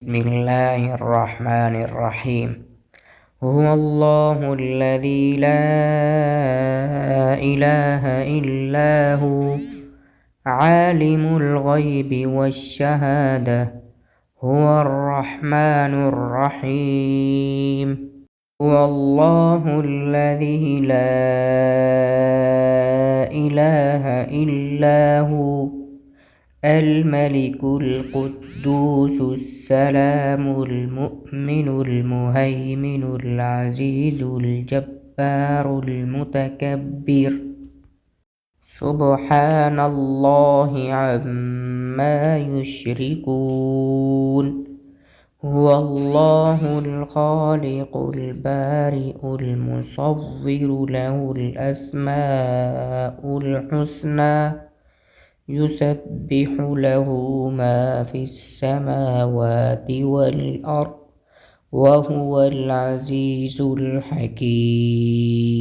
بسم الله الرحمن الرحيم. هو الله الذي لا إله إلا هو عالم الغيب والشهادة هو الرحمن الرحيم. هو الله الذي لا إله إلا هو الملك القدوس السلام المؤمن المهيمن العزيز الجبار المتكبر سبحان الله عما يشركون. هو الله الخالق البارئ المصور له الأسماء الحسنى يسبح له ما في السماوات والأرض وهو العزيز الحكيم.